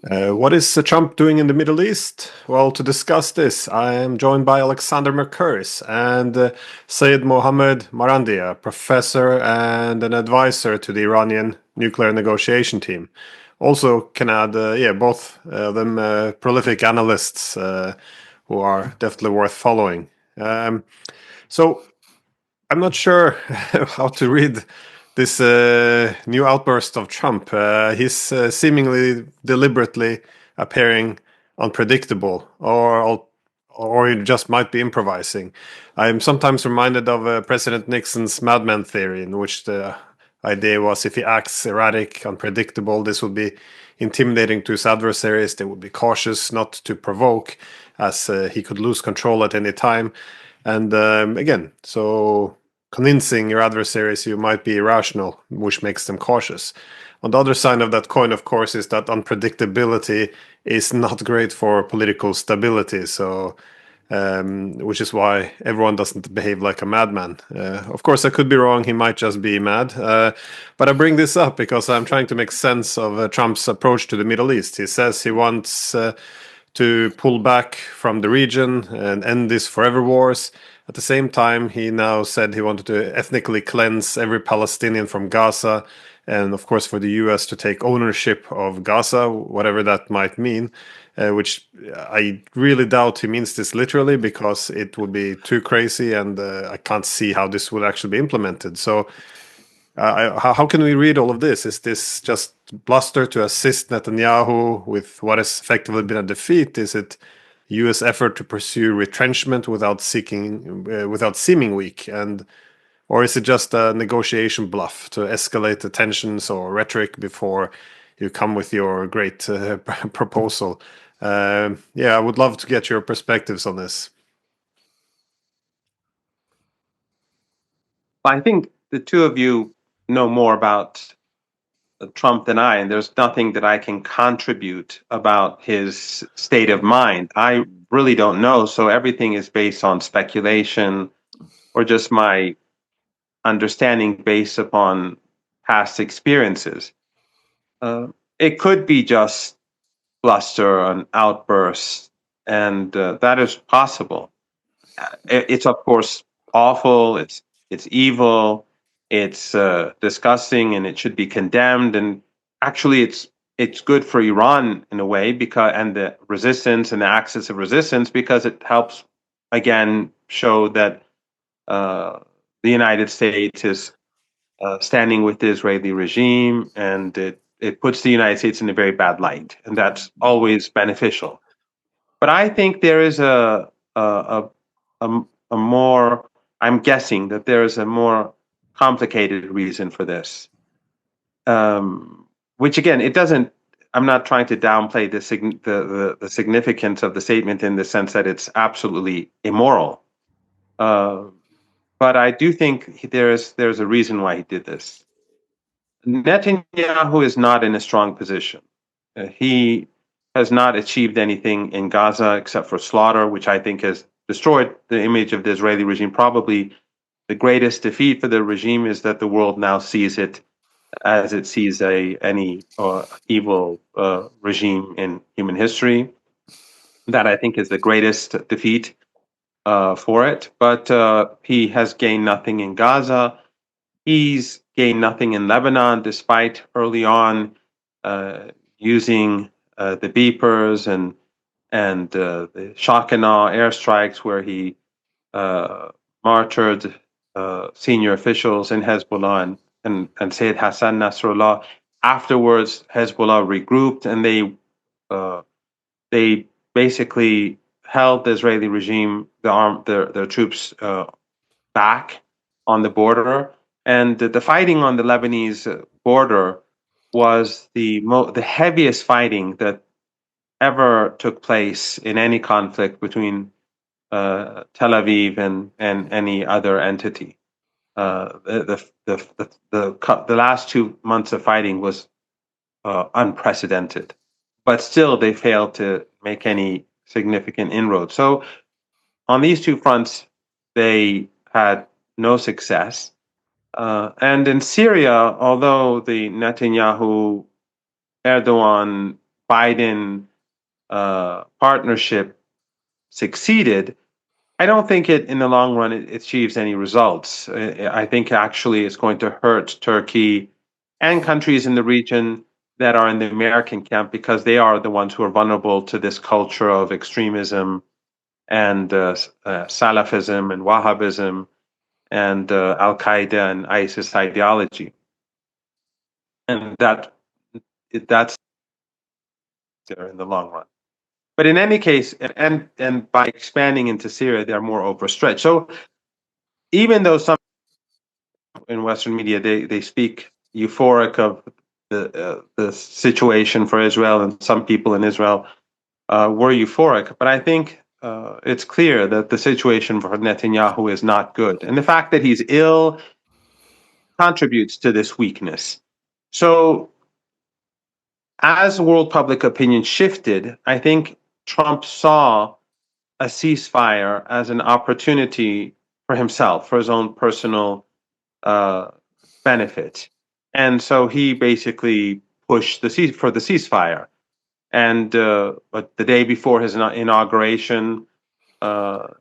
What is Trump doing in the Middle East? Well, to discuss this, I am joined by Alexander Mercouris and Seyed Mohammad Marandi, a professor and an advisor to the Iranian nuclear negotiation team. Also, can add, both of them prolific analysts who are definitely worth following. So, I'm not sure how to read this new outburst of Trump. He's seemingly deliberately appearing unpredictable, or he just might be improvising. I'm sometimes reminded of President Nixon's madman theory, in which the idea was if he acts erratic, unpredictable, this would be intimidating to his adversaries. They would be cautious not to provoke, as he could lose control at any time. And again, so convincing your adversaries you might be irrational, which makes them cautious. On the other side of that coin, of course, is that unpredictability is not great for political stability. So, which is why everyone doesn't behave like a madman. Of course, I could be wrong. He might just be mad. But I bring this up because I'm trying to make sense of Trump's approach to the Middle East. He says he wants to pull back from the region and end these forever wars. At the same time, he now said he wanted to ethnically cleanse every Palestinian from Gaza, and of course for the US to take ownership of Gaza, whatever that might mean, which I really doubt he means this literally, because it would be too crazy, and I can't see how this would actually be implemented. So how can we read all of this? Is this just bluster to assist Netanyahu with what has effectively been a defeat? Is it U.S. effort to pursue retrenchment without seeming weak, or is it just a negotiation bluff to escalate the tensions or rhetoric before you come with your great proposal? I would love to get your perspectives on this. I think the two of you know more about Trump than I, and there's nothing that I can contribute about his state of mind. I really don't know, so everything is based on speculation or just my understanding based upon past experiences. It could be just bluster, an outburst, and that is possible. It's of course awful. It's evil. It's disgusting, and it should be condemned. And actually, it's good for Iran in a way, because and the resistance and the axis of resistance, because it helps again show that the United States is standing with the Israeli regime, and it puts the United States in a very bad light, and that's always beneficial. But I think there is a more, I'm guessing that there is a more complicated reason for this, which again, it doesn't, I'm not trying to downplay the significance of the statement in the sense that it's absolutely immoral. But I do think there's a reason why he did this. Netanyahu is not in a strong position. He has not achieved anything in Gaza except for slaughter, which I think has destroyed the image of the Israeli regime. Probably the greatest defeat for the regime is that the world now sees it as it sees any evil regime in human history. That I think is the greatest defeat for it. But he has gained nothing in Gaza. He's gained nothing in Lebanon, despite early on using the beepers and the shock and awe airstrikes, where he martyred senior officials in Hezbollah and Sayyid Hassan Nasrallah. Afterwards, Hezbollah regrouped, and they basically held the Israeli regime, their troops back on the border. And the fighting on the Lebanese border was the heaviest fighting that ever took place in any conflict between Tel Aviv and any other entity. The last 2 months of fighting was unprecedented, but still they failed to make any significant inroads. So on these two fronts, they had no success. And in Syria, although the Netanyahu Erdogan Biden partnership succeeded, I don't think in the long run it achieves any results. I think actually it's going to hurt Turkey and countries in the region that are in the American camp, because they are the ones who are vulnerable to this culture of extremism and Salafism and Wahhabism and Al Qaeda and ISIS ideology, and that's there in the long run. But in any case, and by expanding into Syria, they're more overstretched. So even though some in Western media they speak euphoric of the situation for Israel, and some people in Israel were euphoric, but I think it's clear that the situation for Netanyahu is not good, and the fact that he's ill contributes to this weakness. So as world public opinion shifted, I think Trump saw a ceasefire as an opportunity for himself, for his own personal benefit. And so he basically pushed for the ceasefire. And but the day before his inauguration, the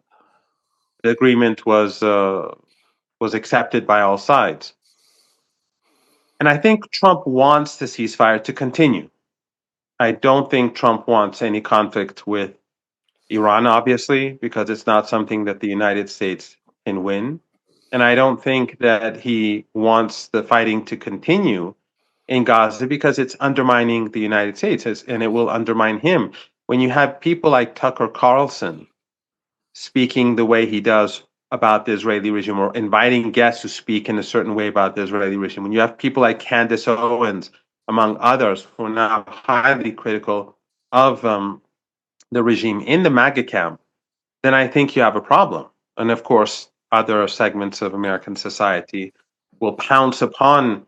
agreement was accepted by all sides. And I think Trump wants the ceasefire to continue. I don't think Trump wants any conflict with Iran, obviously, because it's not something that the United States can win. And I don't think that he wants the fighting to continue in Gaza, because it's undermining the United States, and it will undermine him. When you have people like Tucker Carlson speaking the way he does about the Israeli regime, or inviting guests to speak in a certain way about the Israeli regime, when you have people like Candace Owens, among others, who are now highly critical of the regime in the MAGA camp, then I think you have a problem. And of course, other segments of American society will pounce upon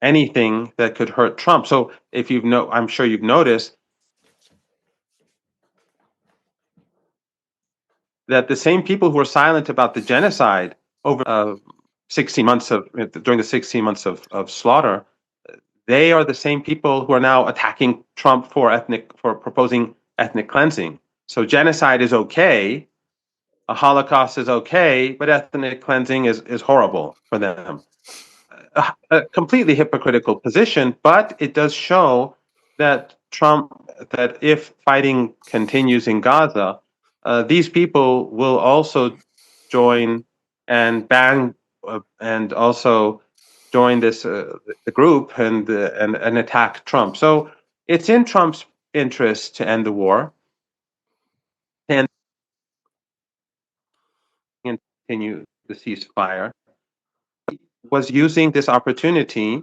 anything that could hurt Trump. So if I'm sure you've noticed that the same people who were silent about the genocide over 16 months during the 16 months of slaughter, they are the same people who are now attacking Trump for proposing ethnic cleansing. So genocide is okay, a Holocaust is okay, but ethnic cleansing is horrible for them. A completely hypocritical position, but it does show that that if fighting continues in Gaza, these people will also join and ban and also join the group and attack Trump. So it's in Trump's interest to end the war and continue the ceasefire. He was using this opportunity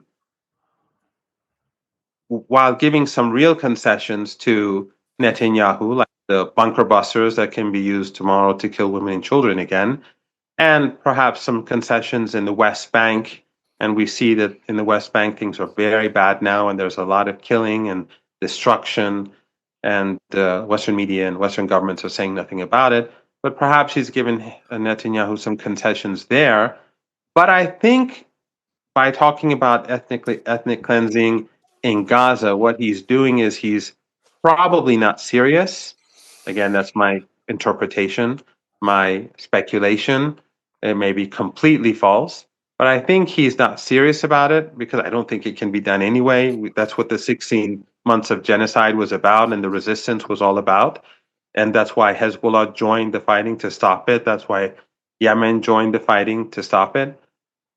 while giving some real concessions to Netanyahu, like the bunker busters that can be used tomorrow to kill women and children again, and perhaps some concessions in the West Bank. And we see that in the West Bank, things are very bad now, and there's a lot of killing and destruction, and Western media and Western governments are saying nothing about it. But perhaps he's given Netanyahu some concessions there. But I think by talking about ethnic cleansing in Gaza, what he's doing is he's probably not serious. Again, that's my interpretation, my speculation. It may be completely false, but I think he's not serious about it, because I don't think it can be done anyway. That's what the 16 months of genocide was about, and the resistance was all about. And that's why Hezbollah joined the fighting to stop it. That's why Yemen joined the fighting to stop it.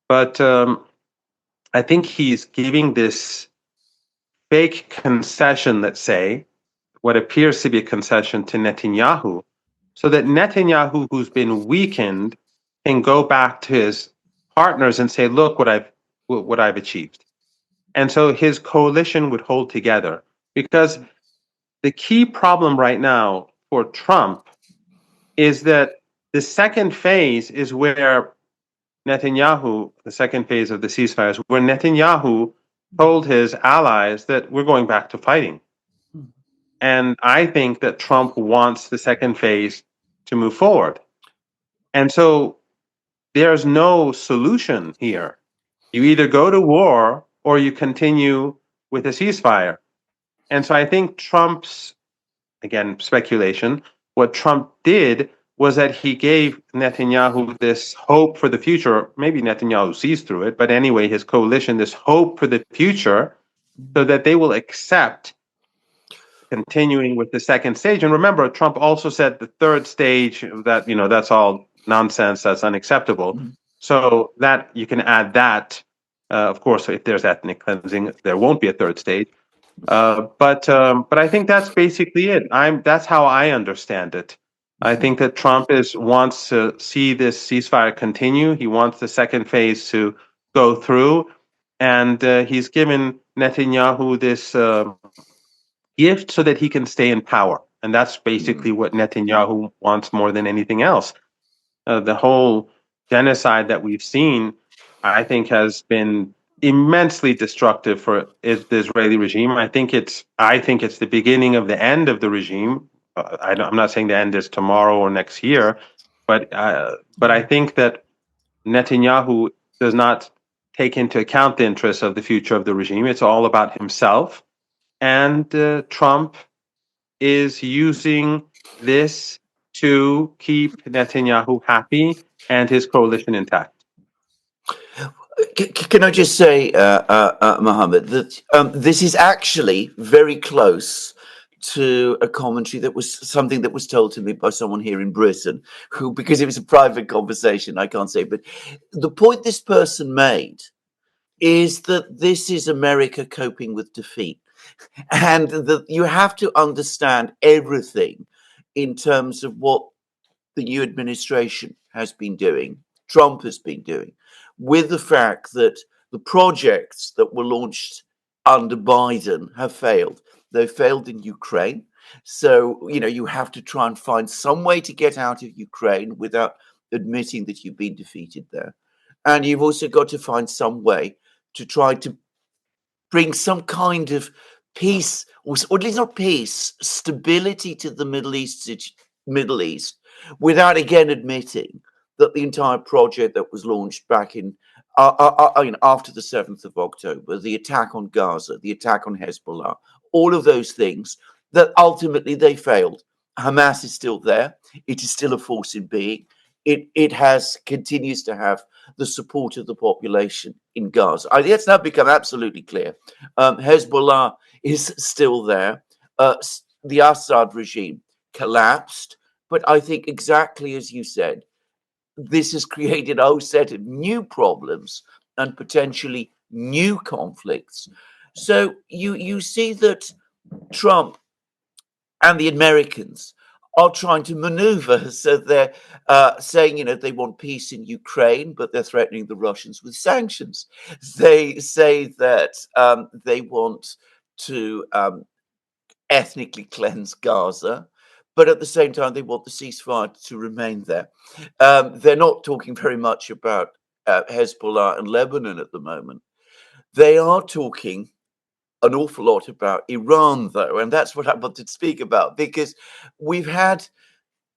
But I think he's giving this fake concession, let's say, what appears to be a concession to Netanyahu, so that Netanyahu, who's been weakened, can go back to his partners and say, look what I've achieved. And so his coalition would hold together, because the key problem right now for Trump is that the second phase is where Netanyahu, the second phase of the ceasefire, is where Netanyahu told his allies that we're going back to fighting. And I think that Trump wants the second phase to move forward. And so there's no solution here. You either go to war or you continue with a ceasefire. And so I think Trump's, again, speculation, what Trump did was that he gave Netanyahu this hope for the future. Maybe Netanyahu sees through it, but anyway, his coalition, this hope for the future, so that they will accept continuing with the second stage. And remember, Trump also said the third stage, that, that's all nonsense, that's unacceptable. So that you can add that. Of course, if there's ethnic cleansing, there won't be a third stage. But I think that's basically it. That's how I understand it. I think that Trump wants to see this ceasefire continue. He wants the second phase to go through, and he's given Netanyahu this gift so that he can stay in power. And that's basically what Netanyahu wants more than anything else. The whole genocide that we've seen, I think, has been immensely destructive for the Israeli regime. I think it's the beginning of the end of the regime. I'm not saying the end is tomorrow or next year, but I think that Netanyahu does not take into account the interests of the future of the regime. It's all about himself, and Trump is using this to keep Netanyahu happy and his coalition intact. Can I just say, Mohammed, that this is actually very close to a commentary that was something that was told to me by someone here in Britain, who, because it was a private conversation, I can't say, but the point this person made is that this is America coping with defeat, and that you have to understand everything in terms of what the new administration has been doing, Trump has been doing, with the fact that the projects that were launched under Biden have failed. They failed in Ukraine. So, you have to try and find some way to get out of Ukraine without admitting that you've been defeated there. And you've also got to find some way to try to bring some kind of peace, or at least not peace, stability to the Middle East, without again admitting that the entire project that was launched back in after the 7th of October, the attack on Gaza, the attack on Hezbollah, all of those things, that ultimately they failed. Hamas is still there. It is still a force in being. It continues to have the support of the population in Gaza. I think it's now become absolutely clear. Hezbollah is still there. The Assad regime collapsed, but I think exactly as you said, this has created a whole set of new problems and potentially new conflicts. So you see that Trump and the Americans are trying to maneuver. So they're saying, they want peace in Ukraine, but they're threatening the Russians with sanctions. They say that they want to ethnically cleanse Gaza, but at the same time, they want the ceasefire to remain there. They're not talking very much about Hezbollah and Lebanon at the moment. They are talking an awful lot about Iran, though, and that's what I wanted to speak about, because we've had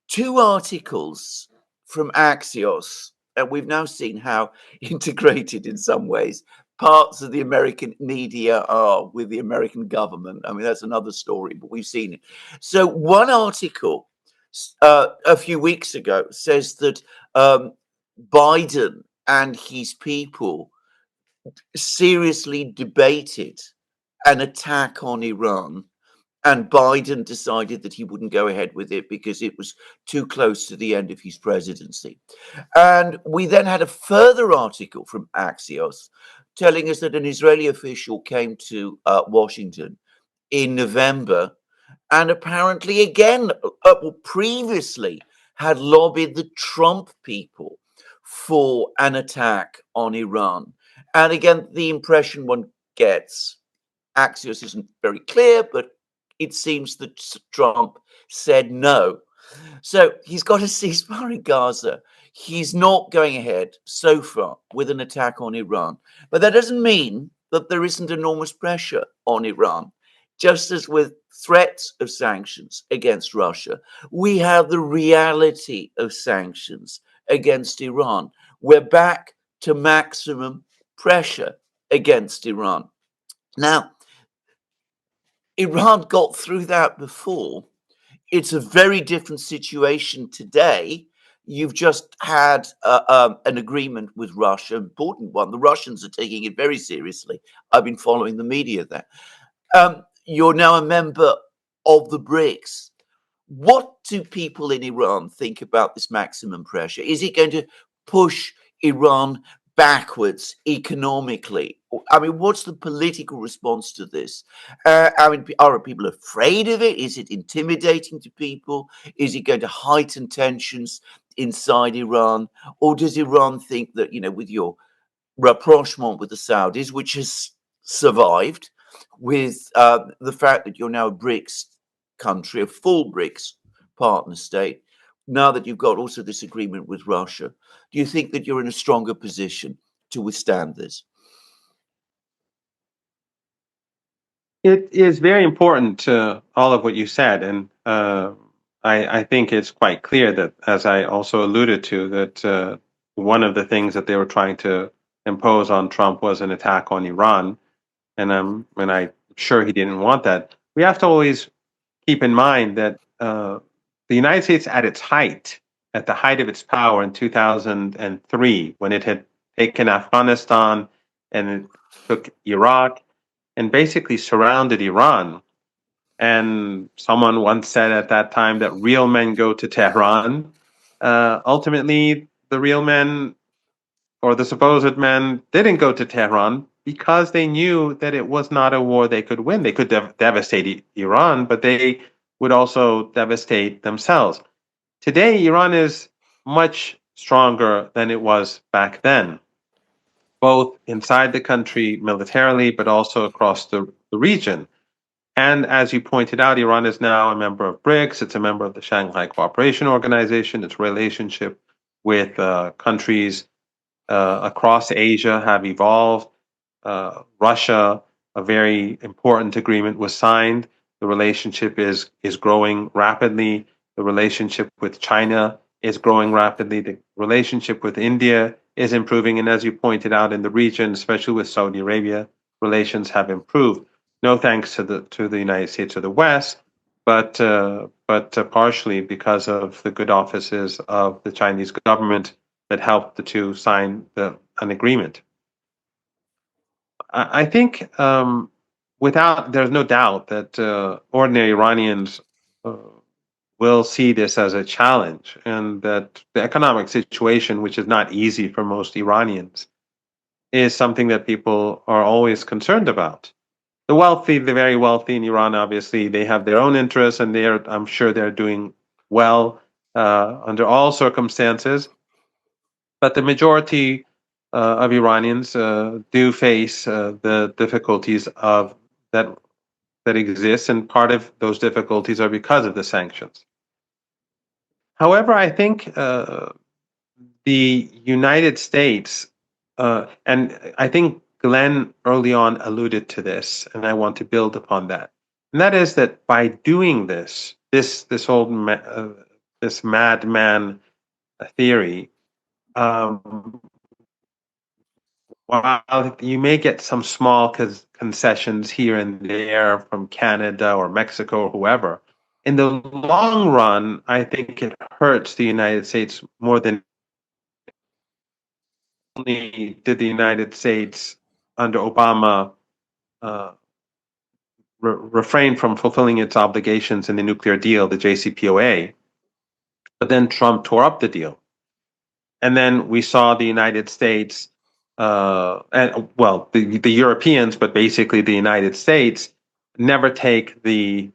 2 articles from Axios, and we've now seen how integrated in some ways parts of the American media are with the American government. I mean, that's another story, but we've seen it. So one article a few weeks ago says that Biden and his people seriously debated an attack on Iran, and Biden decided that he wouldn't go ahead with it because it was too close to the end of his presidency. And we then had a further article from Axios telling us that an Israeli official came to Washington in November and apparently again previously had lobbied the Trump people for an attack on Iran. And again, the impression one gets, Axios isn't very clear, but it seems that Trump said no. So he's got a ceasefire in Gaza. He's not going ahead so far with an attack on Iran. But that doesn't mean that there isn't enormous pressure on Iran. Just as with threats of sanctions against Russia, we have the reality of sanctions against Iran. We're back to maximum pressure against Iran. Now, Iran got through that before. It's a very different situation today. You've just had an agreement with Russia, important one. The Russians are taking it very seriously. I've been following the media there. You're now a member of the BRICS. What do people in Iran think about this maximum pressure? Is it going to push Iran backwards economically? I mean, what's the political response to this? I mean, are people afraid of it? Is it intimidating to people? Is it going to heighten tensions inside Iran? Or does Iran think that, with your rapprochement with the Saudis, which has survived, with the fact that you're now a BRICS country, a full BRICS partner state, now that you've got also this agreement with Russia, do you think that you're in a stronger position to withstand this? It is very important to all of what you said, and I think it's quite clear that, as I also alluded to, that one of the things that they were trying to impose on Trump was an attack on Iran, and I'm sure he didn't want that. We have to always keep in mind that the United States, at the height of its power in 2003, when it had taken Afghanistan and it took Iraq and basically surrounded Iran. And someone once said at that time that real men go to Tehran. Ultimately, the real men, or the supposed men, didn't go to Tehran because they knew that it was not a war they could win. They could devastate Iran, but they would also devastate themselves. Today, Iran is much stronger than it was back then, both inside the country militarily, but also across the region. And as you pointed out, Iran is now a member of BRICS. It's a member of the Shanghai Cooperation Organization. Its relationship with countries across Asia have evolved. Russia, a very important agreement was signed. The relationship is growing rapidly. The relationship with China is growing rapidly. The relationship with India is improving. And as you pointed out, in the region, especially with Saudi Arabia, relations have improved. No thanks to the United States or the West, but partially because of the good offices of the Chinese government that helped the two sign an agreement. I think there's no doubt that ordinary Iranians will see this as a challenge, and that the economic situation, which is not easy for most Iranians, is something that people are always concerned about. The wealthy, the very wealthy in Iran, obviously, they have their own interests, and I'm sure they're doing well under all circumstances. But the majority of Iranians do face the difficulties that exist, and part of those difficulties are because of the sanctions. However, I think the United States, and I think Glenn early on alluded to this, and I want to build upon that. And that is that by doing this madman theory, while you may get some small concessions here and there from Canada or Mexico or whoever, in the long run, I think it hurts the United States more than only did the United States under Obama refrain from fulfilling its obligations in the nuclear deal, the JCPOA, but then Trump tore up the deal. And then we saw the United States, the Europeans, but basically the United States, never take the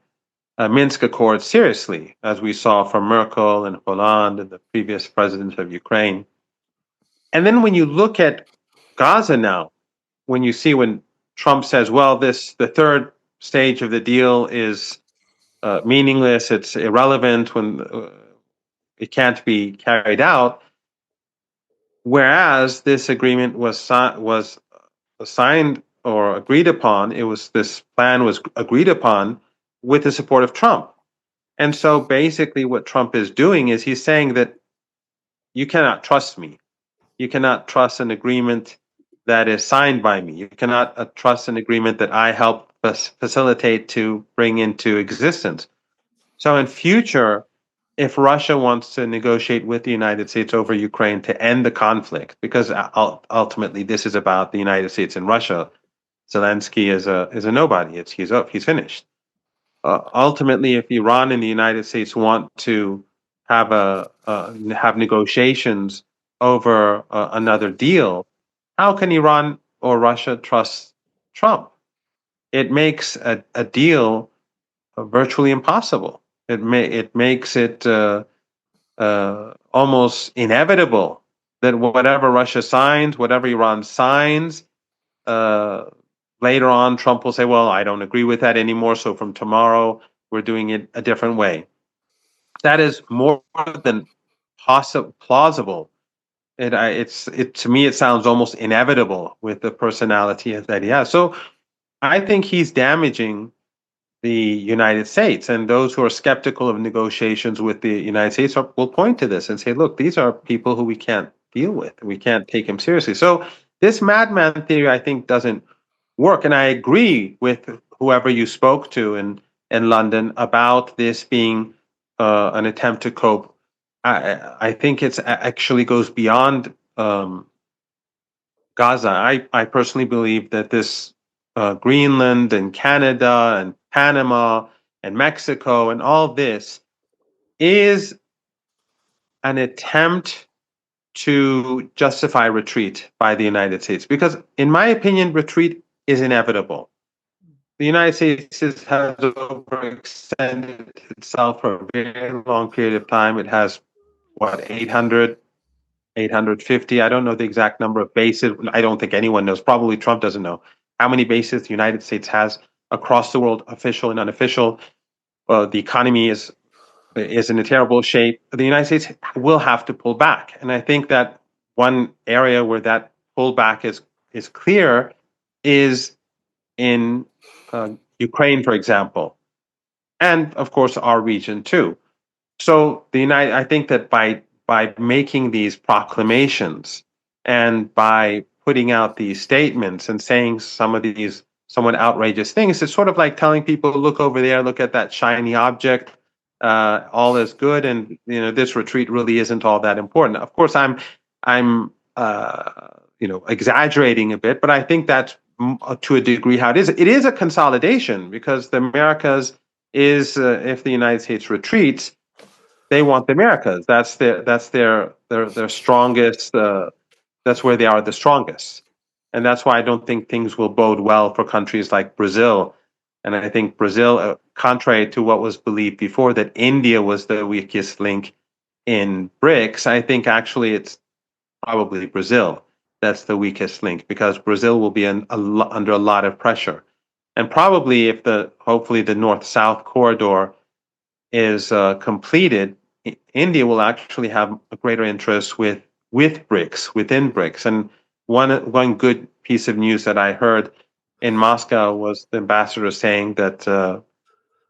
Minsk Accords seriously, as we saw from Merkel and Hollande and the previous presidents of Ukraine. And then when you look at Gaza now, when Trump says, well, the third stage of the deal is meaningless, it's irrelevant, when it can't be carried out, whereas this agreement was signed or agreed upon, this plan was agreed upon with the support of Trump. And so basically what Trump is doing is he's saying that you cannot trust me. You cannot trust an agreement that is signed by me. You cannot trust an agreement that I helped facilitate to bring into existence. So in future, if Russia wants to negotiate with the United States over Ukraine to end the conflict, because ultimately this is about the United States and Russia, Zelensky is a nobody. He's finished. Ultimately, if Iran and the United States want to have negotiations over another deal, how can Iran or Russia trust Trump? It makes a deal virtually impossible. It makes it almost inevitable that whatever Russia signs, whatever Iran signs, later on Trump will say, "Well, I don't agree with that anymore. So from tomorrow, we're doing it a different way." That is more than plausible. To me, it sounds almost inevitable with the personality that he has. So I think he's damaging the United States, and those who are skeptical of negotiations with the United States will point to this and say, look, these are people who we can't deal with. We can't take him seriously. So this madman theory, I think, doesn't work. And I agree with whoever you spoke to in London about this being an attempt to cope. I think it actually goes beyond Gaza. I personally believe that this Greenland and Canada and Panama and Mexico and all this is an attempt to justify retreat by the United States. Because in my opinion, retreat is inevitable. The United States has overextended itself for a very long period of time. It has, 800, 850. I don't know the exact number of bases. I don't think anyone knows. Probably Trump doesn't know how many bases the United States has across the world, official and unofficial. The economy is in a terrible shape. The United States will have to pull back. And I think that one area where that pullback is clear is in Ukraine, for example, and of course our region too. So I think that by making these proclamations and by putting out these statements and saying some of these somewhat outrageous things, it's sort of like telling people, look over there, look at that shiny object, all is good, and this retreat really isn't all that important. Of course, I'm exaggerating a bit, but I think that's to a degree how it is. It is a consolidation because the Americas is if the United States retreats, they want the Americas. That's their strongest. That's where they are the strongest, and that's why I don't think things will bode well for countries like Brazil. And I think Brazil, contrary to what was believed before, that India was the weakest link in BRICS, I think actually it's probably Brazil that's the weakest link, because Brazil will be under a lot of pressure. And probably if hopefully the North-South corridor is completed, India will actually have a greater interest with BRICS, within BRICS. And one good piece of news that I heard in Moscow was the ambassador saying that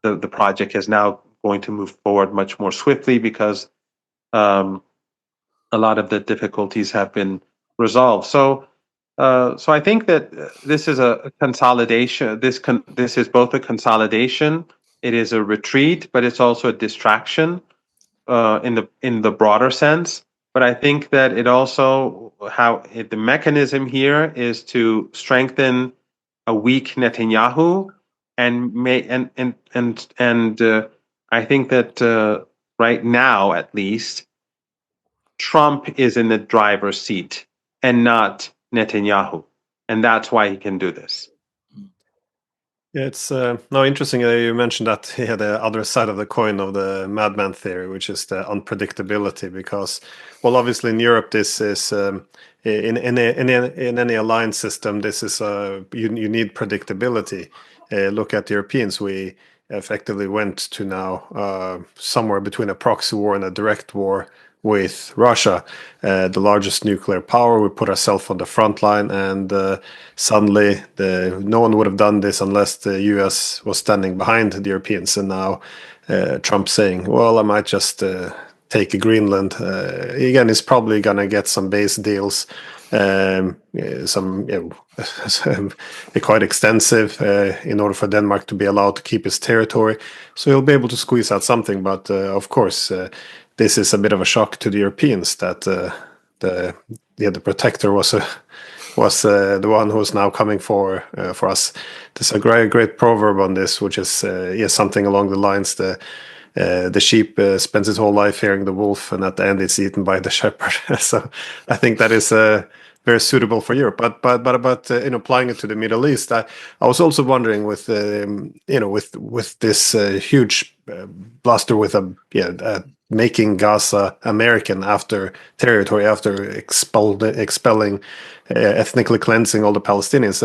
the project is now going to move forward much more swiftly because a lot of the difficulties have been resolved. So I think that this is a consolidation. This is both a consolidation. It is a retreat, but it's also a distraction in the broader sense. But I think that it also the mechanism here is to strengthen a weak Netanyahu, and I think that right now, at least, Trump is in the driver's seat and not Netanyahu, and that's why he can do this. Yeah, it's interesting that you mentioned that the other side of the coin of the madman theory, which is the unpredictability. Because, well, obviously in Europe, this is in any alliance system, this is you need predictability. Look at the Europeans. We effectively went to now somewhere between a proxy war and a direct war with Russia, the largest nuclear power. We put ourselves on the front line, and suddenly no one would have done this unless the US was standing behind the Europeans. And now Trump saying, well, I might just take Greenland. Again, it's probably going to get some base deals, some quite extensive in order for Denmark to be allowed to keep its territory. So he'll be able to squeeze out something. But of course, this is a bit of a shock to the Europeans that the protector was the one who's now coming for us. There's a great proverb on this, which is something along the lines: the sheep spends its whole life hearing the wolf, and at the end it's eaten by the shepherd. So I think that is very suitable for Europe. But applying it to the Middle East, I was also wondering with with this huge bluster with making Gaza American territory after expelling, ethnically cleansing all the Palestinians.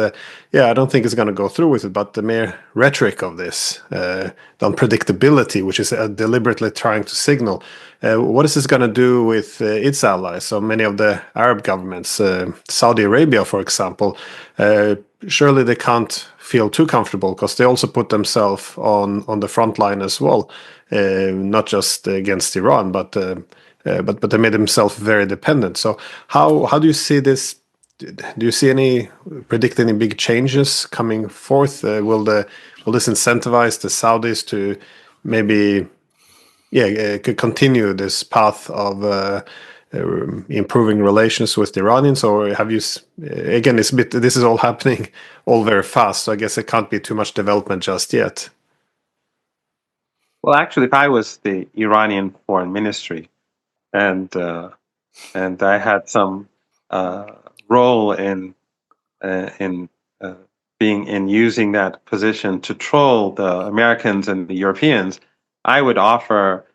I don't think it's going to go through with it, but the mere rhetoric of this, the unpredictability, which is deliberately trying to signal, what is this going to do with its allies? So many of the Arab governments, Saudi Arabia, for example, surely they can't feel too comfortable because they also put themselves on the front line as well, not just against Iran, but they made themselves very dependent. So how do you see this? Do you see predict any big changes coming forth? Will this incentivize the Saudis to maybe continue this path of improving relations with the Iranians, or have you again? This is all happening all very fast, so I guess it can't be too much development just yet. Well, actually, if I was the Iranian foreign ministry, and I had some role in using that position to troll the Americans and the Europeans, I would offer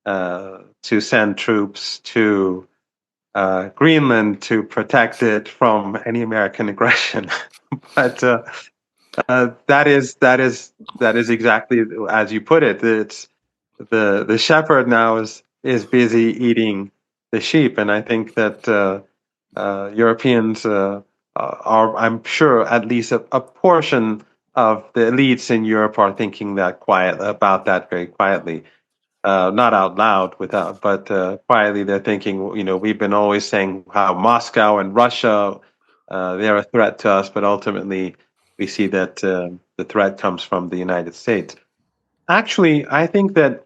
to send troops to Greenland to protect it from any American aggression. But that is exactly as you put it. It's the shepherd now is busy eating the sheep, and I think that Europeans are, I'm sure, at least a portion of the elites in Europe are thinking about that very quietly. Not out loud, but quietly they're thinking, we've been always saying how Moscow and Russia, they're a threat to us, but ultimately we see that the threat comes from the United States. Actually, I think that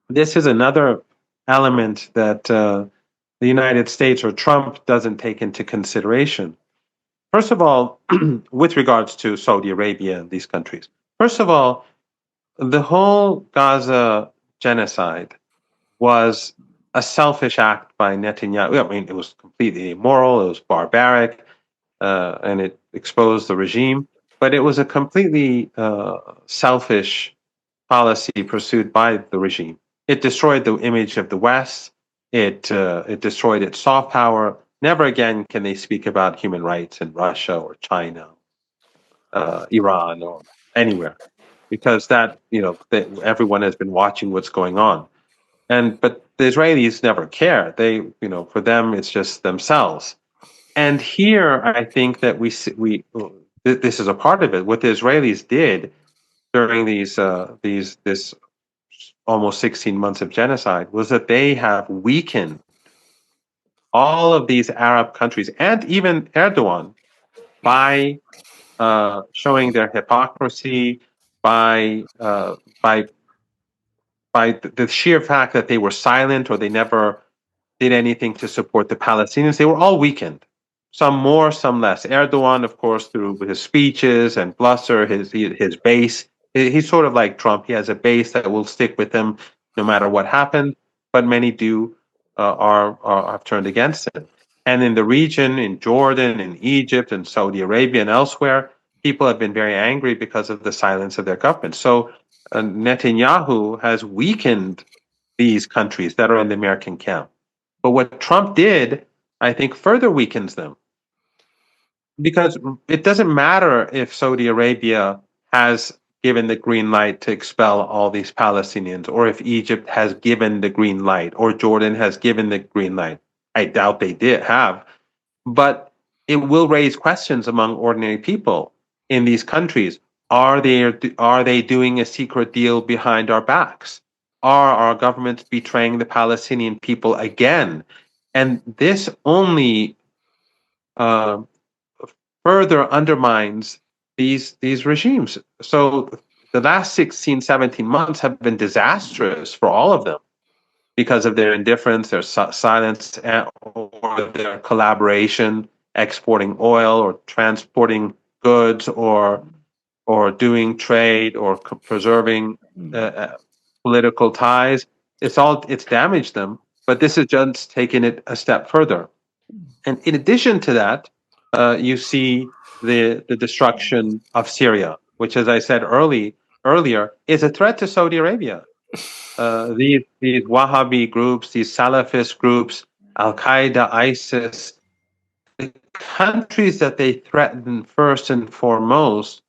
this is another element that the United States or Trump doesn't take into consideration. First of all, with regards to Saudi Arabia and these countries, first of all, the whole Gaza genocide was a selfish act by Netanyahu. I mean, it was completely immoral, it was barbaric, and it exposed the regime. But it was a completely selfish policy pursued by the regime. It destroyed the image of the West. It destroyed its soft power. Never again can they speak about human rights in Russia or China, Iran, or anywhere, because everyone has been watching what's going on. But the Israelis never care. They, for them, it's just themselves. And here, I think that this is a part of it. What the Israelis did during this almost 16 months of genocide was that they have weakened all of these Arab countries and even Erdogan by showing their hypocrisy, by the sheer fact that they were silent or they never did anything to support the Palestinians. They were all weakened, some more, some less. Erdogan, of course, through his speeches and bluster, his base. He's sort of like Trump. He has a base that will stick with him no matter what happened. But many have turned against it. And in the region, in Jordan, in Egypt, and Saudi Arabia, and elsewhere, people have been very angry because of the silence of their government. So Netanyahu has weakened these countries that are in the American camp. But what Trump did, I think, further weakens them. Because it doesn't matter if Saudi Arabia has given the green light to expel all these Palestinians, or if Egypt has given the green light, or Jordan has given the green light. I doubt they did have. But it will raise questions among ordinary people in these countries. Are they doing a secret deal behind our backs? are our governments betraying the Palestinian people again? And this only uh, further undermines these regimes. So the last 16, 17 months have been disastrous for all of them because of their indifference, their silence, or their collaboration, exporting oil or transporting goods, or doing trade, or preserving political ties. It's damaged them, but this has just taken it a step further. And in addition to that, you see the destruction of Syria, which, as I said earlier, is a threat to Saudi Arabia. These Wahhabi groups, these Salafist groups, Al Qaeda, ISIS, the countries that they threaten first and foremost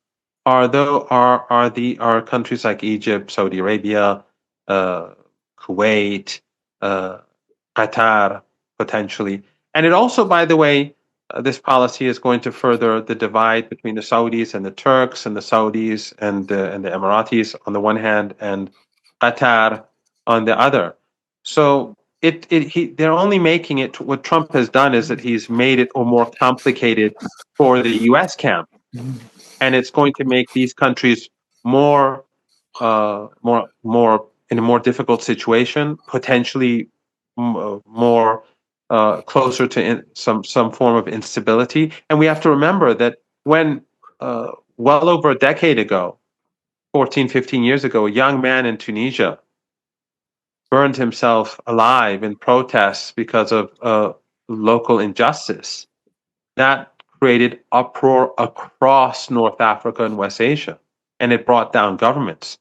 are countries like Egypt, Saudi Arabia, Kuwait, Qatar, potentially. And it also, by the way, this policy is going to further the divide between the Saudis and the Turks, and the Saudis and the Emiratis on the one hand, and Qatar on the other. So they're only making it. What Trump has done is that he's made it more complicated for the U.S. camp, and it's going to make these countries more in a more difficult situation, potentially more closer to some form of instability. And we have to remember that when well over a decade ago, 14, 15 years ago, a young man in Tunisia burned himself alive in protests because of local injustice. That created uproar across North Africa and West Asia, and it brought down governments.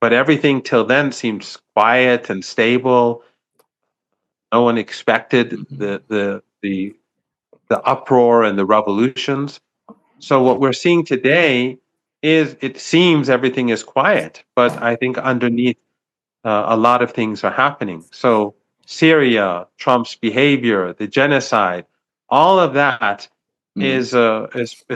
But everything till then seems quiet and stable. No one expected the uproar and the revolutions. So what we're seeing today is, it seems everything is quiet, but I think underneath a lot of things are happening. So Syria, Trump's behavior, the genocide, all of that is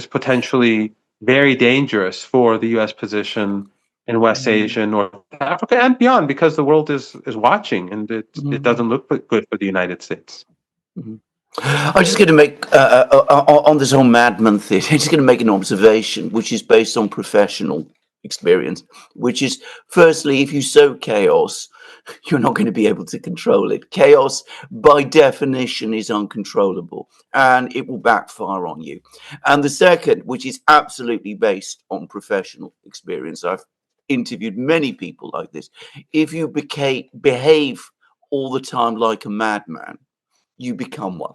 potentially very dangerous for the U.S. position in West Asia, North Africa, and beyond, because the world is watching, and it doesn't look good for the United States. I'm just going to make, on this whole madman thing, I'm just going to make an observation, which is based on professional experience, which is, firstly, if you sow chaos, you're not going to be able to control it. Chaos, by definition, is uncontrollable, and it will backfire on you. And the second, which is absolutely based on professional experience, I've interviewed many people like this. If you behave all the time like a madman, you become one.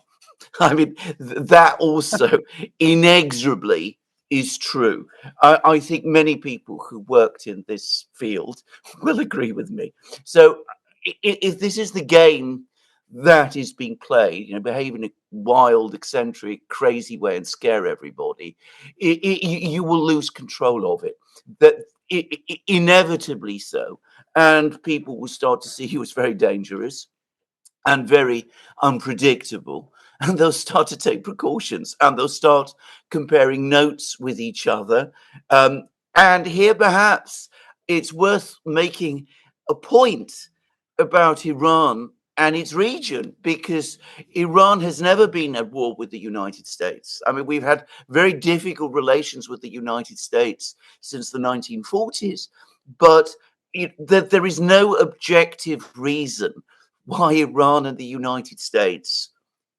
I mean, that also inexorably is true. I think many people who worked in this field will agree with me. So if this is the game that is being played, behave in a wild, eccentric, crazy way and scare everybody, you will lose control of it. That inevitably so. And people will start to see you as very dangerous and very unpredictable. And they'll start to take precautions, and they'll start comparing notes with each other. And here, perhaps, it's worth making a point about Iran and its region, because Iran has never been at war with the United States. I mean, we've had very difficult relations with the United States since the 1940s, but there is no objective reason why Iran and the United States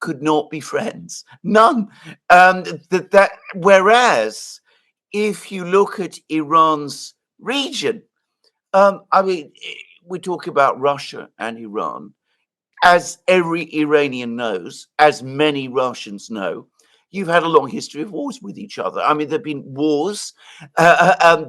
could not be friends. None. Whereas, if you look at Iran's region, I mean, we talk about Russia and Iran. As every Iranian knows, as many Russians know, you've had a long history of wars with each other. I mean, there have been wars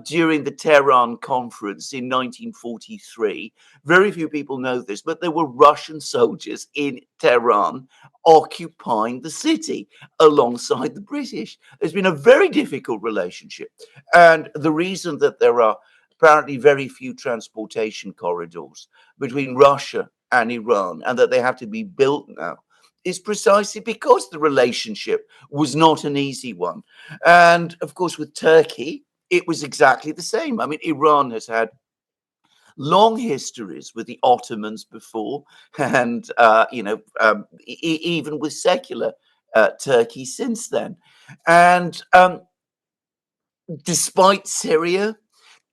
during the Tehran conference in 1943. Very few people know this, but there were Russian soldiers in Tehran occupying the city alongside the British. There's been a very difficult relationship. And the reason that there are apparently very few transportation corridors between Russia and Iran, and that they have to be built now, is precisely because the relationship was not an easy one. And of course, with Turkey, it was exactly the same. I mean, Iran has had long histories with the Ottomans before, and even with secular Turkey since then. And despite Syria,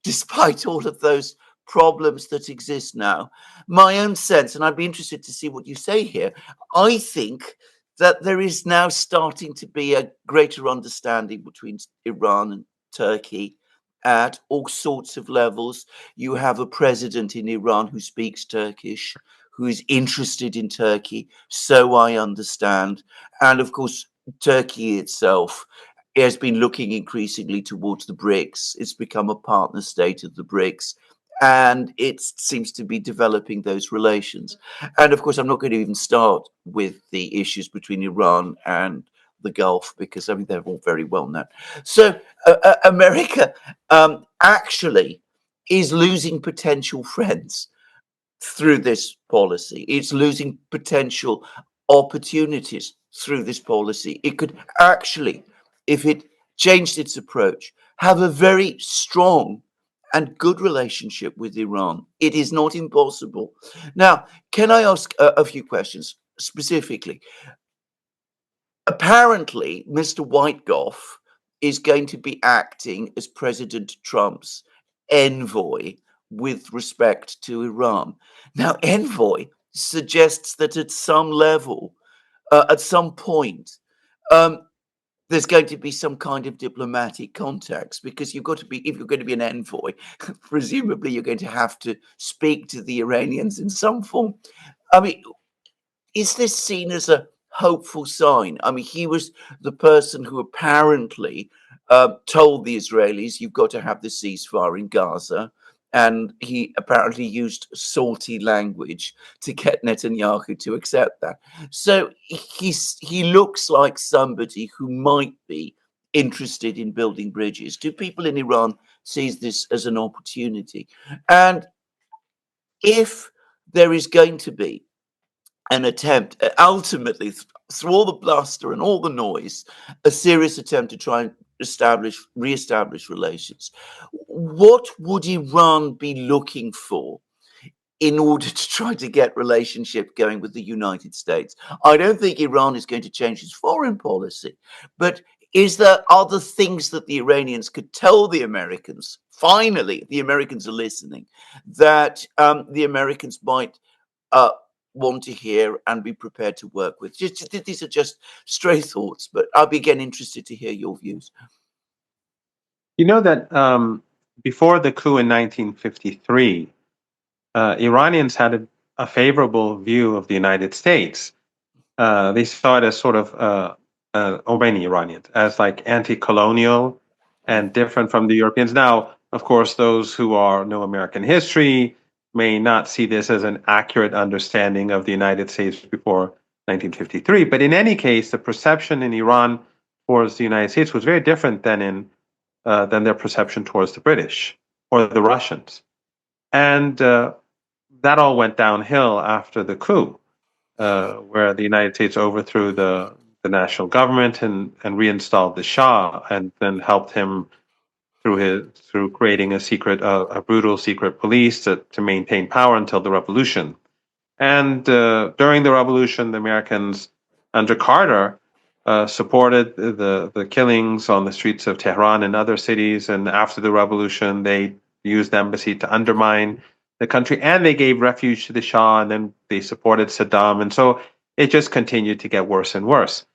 despite all of those problems that exist now, my own sense, and I'd be interested to see what you say here, I think that there is now starting to be a greater understanding between Iran and Turkey at all sorts of levels. You have a president in Iran who speaks Turkish, who is interested in Turkey, so I understand. And of course, Turkey itself has been looking increasingly towards the BRICS. It's become a partner state of the BRICS, and it seems to be developing those relations. And of course, I'm not going to even start with the issues between Iran and the Gulf, because I mean they're all very well known. So America actually is losing potential friends through this policy. It's losing potential opportunities through this policy. It could actually, if it changed its approach, have a very strong and good relationship with Iran. It is not impossible. Now, can I ask a few questions specifically? Apparently, Mr. Whitegoff is going to be acting as President Trump's envoy with respect to Iran. Now, envoy suggests that at some level, at some point, there's going to be some kind of diplomatic contacts, because you've got to be, if you're going to be an envoy, presumably you're going to have to speak to the Iranians in some form. I mean, is this seen as a hopeful sign? I mean, he was the person who apparently told the Israelis, you've got to have the ceasefire in Gaza. And he apparently used salty language to get Netanyahu to accept that. So he looks like somebody who might be interested in building bridges. Do people in Iran see this as an opportunity? And if there is going to be an attempt, ultimately, through all the bluster and all the noise, a serious attempt to try and re-establish relations, what would Iran be looking for in order to try to get relationship going with the United States? I don't think Iran is going to change its foreign policy, but is there other things that the Iranians could tell the Americans? Finally, the Americans are listening, that the Americans might want to hear and be prepared to work with. These are just stray thoughts, but I'll be again interested to hear your views. You know that before the coup in 1953, Iranians had a favorable view of the United States. They saw it as sort of, or many Iranians, as like anti-colonial and different from the Europeans. Now, of course, those who know American history may not see this as an accurate understanding of the United States before 1953. But in any case, the perception in Iran towards the United States was very different than their perception towards the British or the Russians. And that all went downhill after the coup, where the United States overthrew the national government and reinstalled the Shah, and then helped him through creating a brutal secret police to maintain power until the revolution. And during the revolution, the Americans under Carter supported the killings on the streets of Tehran and other cities. And after the revolution, they used the embassy to undermine the country, and they gave refuge to the Shah, and then they supported Saddam. And so it just continued to get worse and worse.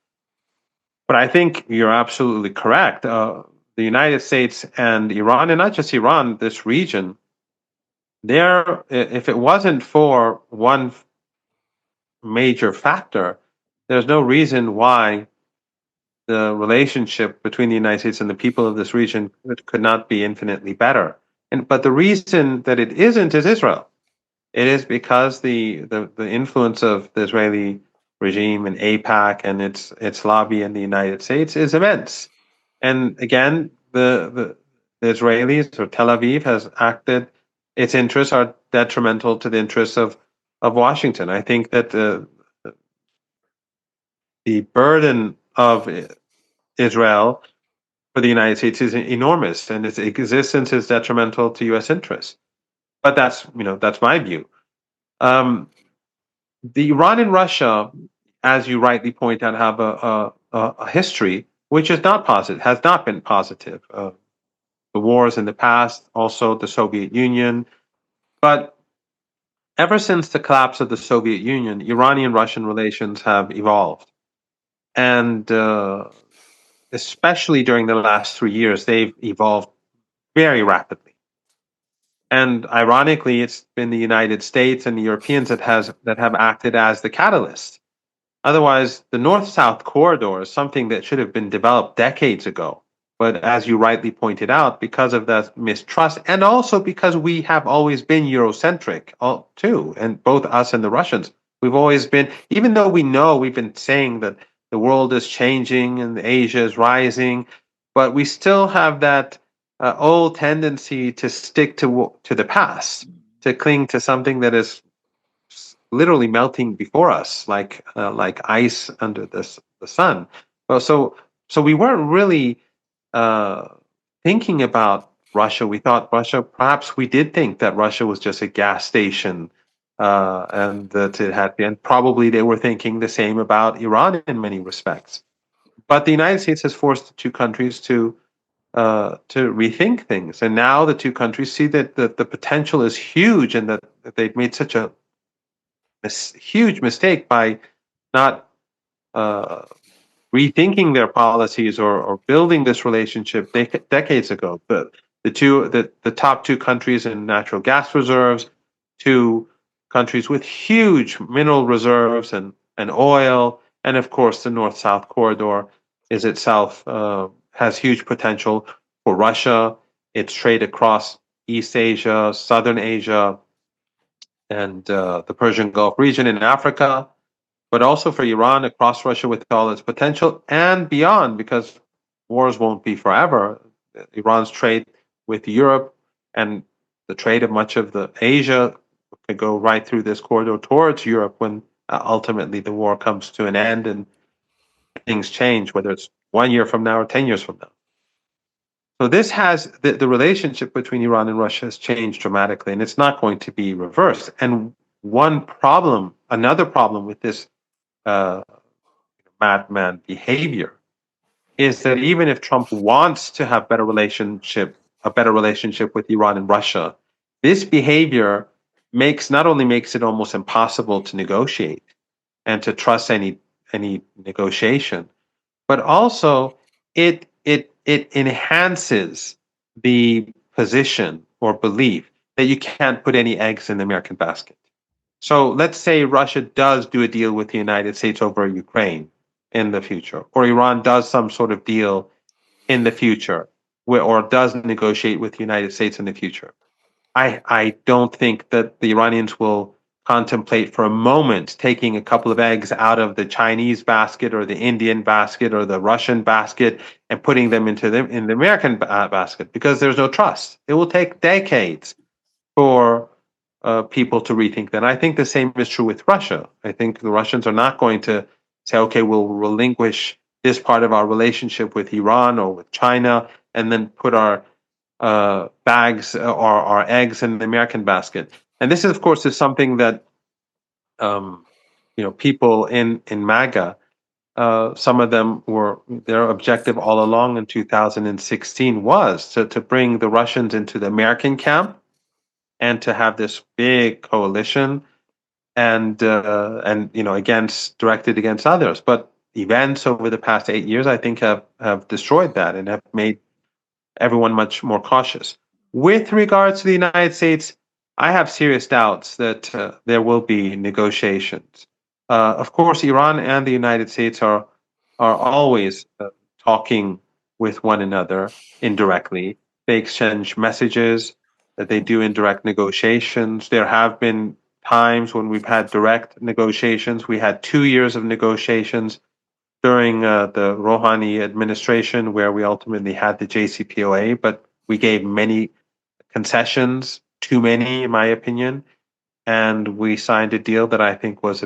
But I think you're absolutely correct. The United States and Iran, and not just Iran, this region, if it wasn't for one major factor, there's no reason why the relationship between the United States and the people of this region could not be infinitely better. But the reason that it isn't is Israel. It is because the influence of the Israeli regime in AIPAC and its lobby in the United States is immense. And again, the Israelis, or Tel Aviv, has acted, its interests are detrimental to the interests of Washington. I think that the burden of Israel for the United States is enormous, and its existence is detrimental to U.S. interests. But that's my view. Um, the Iran and Russia, as you rightly point out, have a history which is not positive, has not been positive. The wars in the past, also the Soviet Union, but ever since the collapse of the Soviet Union, Iranian-Russian relations have evolved, and especially during the last 3 years, they've evolved very rapidly. And ironically, it's been the United States and the Europeans that have acted as the catalyst. Otherwise, the North-South corridor is something that should have been developed decades ago. But as you rightly pointed out, because of that mistrust, and also because we have always been Eurocentric too, and both us and the Russians, we've always been, even though we know we've been saying that the world is changing and Asia is rising, but we still have that old tendency to stick to the past, to cling to something that is literally melting before us, like ice under the sun. Well, so we weren't really thinking about Russia. We thought Russia. Perhaps we did think that Russia was just a gas station, and that it had. And probably they were thinking the same about Iran in many respects. But the United States has forced the two countries to rethink things, and now the two countries see that the potential is huge, and that they've made such a huge mistake by not rethinking their policies or building this relationship decades ago. The top two countries in natural gas reserves, two countries with huge mineral reserves and oil, and of course the North-South corridor is itself has huge potential for Russia, its trade across East Asia, Southern Asia, and the Persian Gulf region in Africa, but also for Iran across Russia with all its potential and beyond, because wars won't be forever. Iran's trade with Europe and the trade of much of the Asia could go right through this corridor towards Europe when ultimately the war comes to an end and things change, whether it's 1 year from now or 10 years from now. So this has the relationship between Iran and Russia has changed dramatically, and it's not going to be reversed. And another problem with this madman behavior is that even if Trump wants to have a better relationship with Iran and Russia, this behavior not only makes it almost impossible to negotiate and to trust any negotiation, but also it enhances the position or belief that you can't put any eggs in the American basket. So let's say Russia does do a deal with the United States over Ukraine in the future, or Iran does some sort of deal in the future, or does negotiate with the United States in the future. I don't think that the Iranians will contemplate for a moment taking a couple of eggs out of the Chinese basket or the Indian basket or the Russian basket and putting them in the American basket, because there's no trust. It will take decades for people to rethink that. And I think the same is true with Russia. I think the Russians are not going to say, okay, we'll relinquish this part of our relationship with Iran or with China and then put our bags or our eggs in the American basket. And this, of course, is something that people in MAGA, some of them their objective all along in 2016 was to bring the Russians into the American camp and to have this big coalition and directed against others. But events over the past 8 years, I think, have destroyed that and have made everyone much more cautious. With regards to the United States, I have serious doubts that there will be negotiations. Of course, Iran and the United States are always talking with one another indirectly. They exchange messages, that they do indirect negotiations. There have been times when we've had direct negotiations. We had 2 years of negotiations during the Rouhani administration, where we ultimately had the JCPOA, but we gave many concessions, too many, in my opinion, and we signed a deal that I think was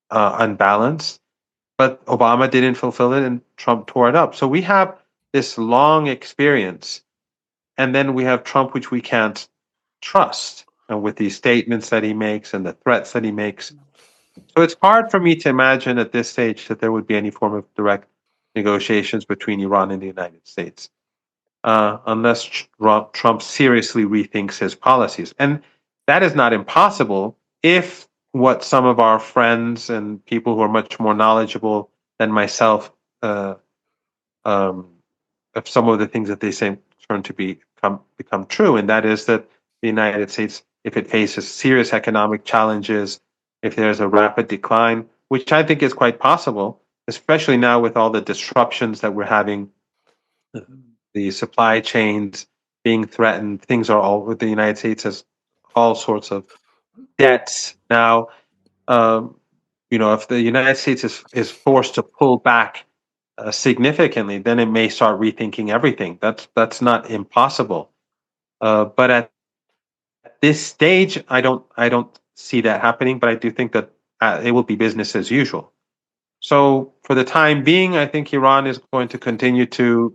unbalanced. But Obama didn't fulfill it, and Trump tore it up. So we have this long experience, and then we have Trump, which we can't trust with these statements that he makes and the threats that he makes. So it's hard for me to imagine at this stage that there would be any form of direct negotiations between Iran and the United States, unless Trump seriously rethinks his policies. And that is not impossible if what some of our friends and people who are much more knowledgeable than myself, if some of the things that they say turn to become true, and that is that the United States, if it faces serious economic challenges, if there's a rapid decline, which I think is quite possible, especially now with all the disruptions that we're having, the supply chains being threatened, things are all with the United States has all sorts of debts now. If the United States is forced to pull back significantly, then it may start rethinking everything. That's not impossible. But at this stage, I don't see that happening. But I do think that it will be business as usual. So for the time being, I think Iran is going to continue to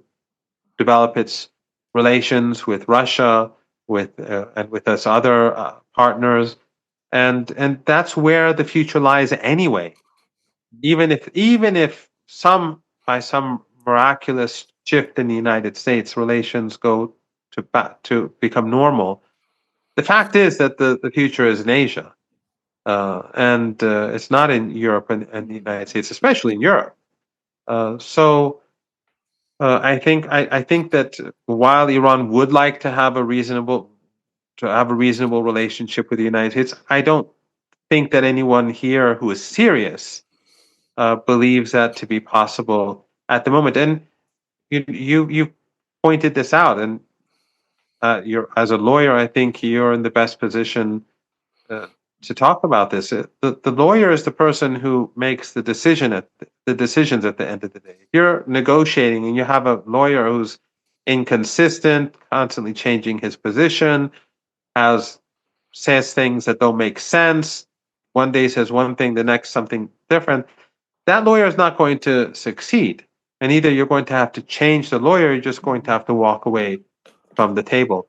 develop its relations with Russia, and with its other partners, and that's where the future lies anyway. Even if by some miraculous shift in the United States, relations go to become normal, the fact is that the future is in Asia, and it's not in Europe and the United States, especially in Europe. So I think that while Iran would like to have a reasonable relationship with the United States, I don't think that anyone here who is serious believes that to be possible at the moment. And you pointed this out, and you're, as a lawyer, I think you're in the best position to talk about this. The lawyer is the person who makes the decisions at the end of the day. If you're negotiating and you have a lawyer who's inconsistent, constantly changing his position, says things that don't make sense, one day says one thing, the next something different, that lawyer is not going to succeed. And either you're going to have to change the lawyer, or you're just going to have to walk away from the table.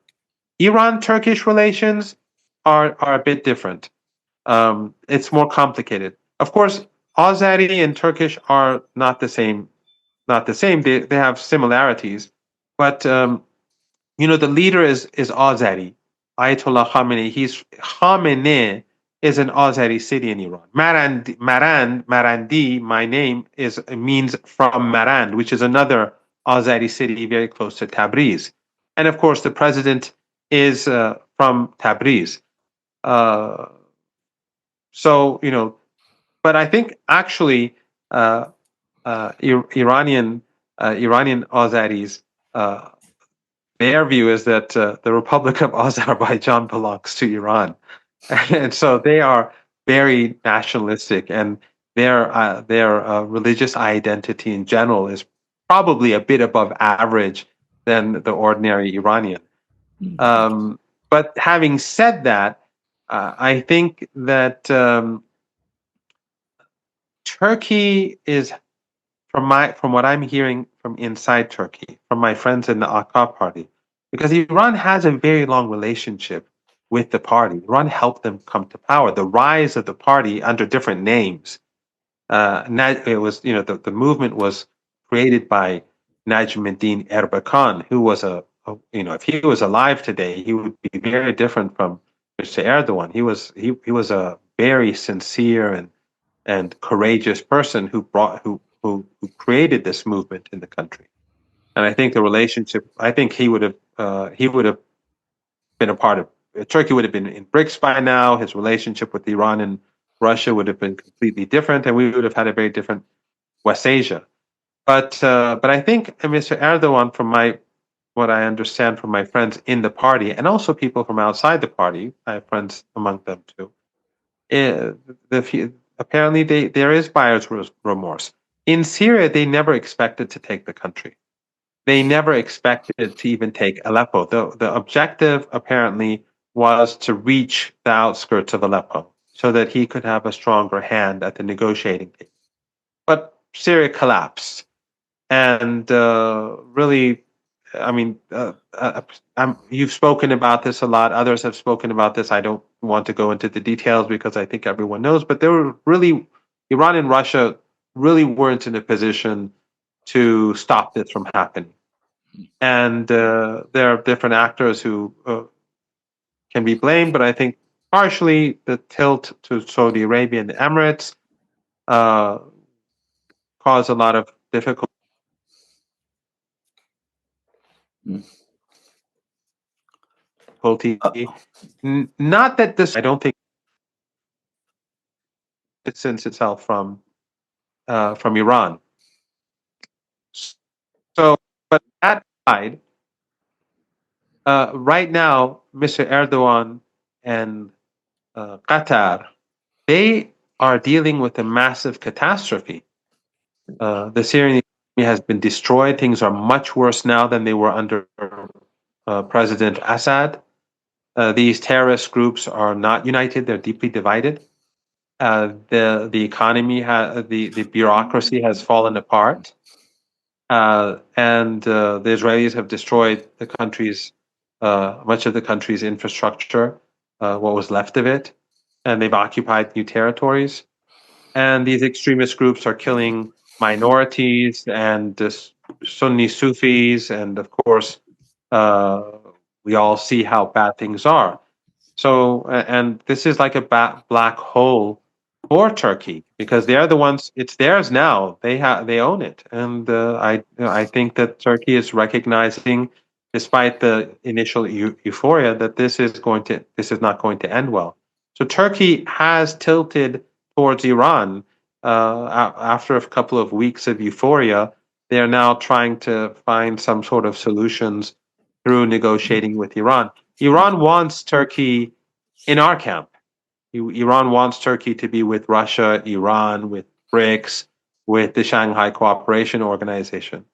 Iran-Turkish relations are a bit different. It's more complicated. Of course, Azeri and Turkish are not the same. They have similarities, but the leader is Azeri, Ayatollah Khamenei. Khamenei is an Azeri city in Iran. Marandi, my name means from Marand, which is another Azeri city very close to Tabriz. And of course, the president is from Tabriz. But I think actually Iranian Azeris, their view is that the Republic of Azerbaijan belongs to Iran, and so they are very nationalistic, and their religious identity in general is probably a bit above average than the ordinary Iranian. But having said that, I think that Turkey is, from what I'm hearing from inside Turkey, from my friends in the AK party, because Iran has a very long relationship with the party. Iran helped them come to power. The rise of the party under different names. It was, the movement was created by Najmuddin Erbakan, who was if he was alive today, he would be very different from Mr. Erdogan. He was a very sincere and courageous person who created this movement in the country. And I think the relationship, I think he would have been a part of, Turkey would have been in BRICS by now. His relationship with Iran and Russia would have been completely different, and we would have had a very different West Asia. But I think Mr. Erdogan, from what I understand from my friends in the party, and also people from outside the party, I have friends among them too, apparently there is buyer's remorse. In Syria, they never expected to take the country. They never expected to even take Aleppo. The objective apparently was to reach the outskirts of Aleppo so that he could have a stronger hand at the negotiating table. But Syria collapsed. And really, I mean, you've spoken about this a lot. Others have spoken about this. I don't want to go into the details because I think everyone knows. But there were really, Iran and Russia really weren't in a position to stop this from happening. And there are different actors who can be blamed, but I think partially the tilt to Saudi Arabia and the Emirates caused a lot of difficulty. Not that this, I don't think it distanced itself from Iran. So, but that aside, right now, Mr. Erdogan and Qatar, they are dealing with a massive catastrophe. The Syrian economy has been destroyed. Things are much worse now than they were under President Assad. These terrorist groups are not united; they're deeply divided. The economy, the bureaucracy has fallen apart, and the Israelis have destroyed the country's much of the country's infrastructure, what was left of it, and they've occupied new territories. And these extremist groups are killing minorities and Sunni Sufis, and of course, we all see how bad things are. So, and this is like a black hole for Turkey because they're the ones. It's theirs now. They own it, and I think that Turkey is recognizing, despite the initial euphoria, that this is not going to end well. So Turkey has tilted towards Iran after a couple of weeks of euphoria. They are now trying to find some sort of solutions through negotiating with Iran. Iran wants Turkey in our camp. Iran wants Turkey to be with Russia, Iran, with BRICS, with the Shanghai Cooperation Organization.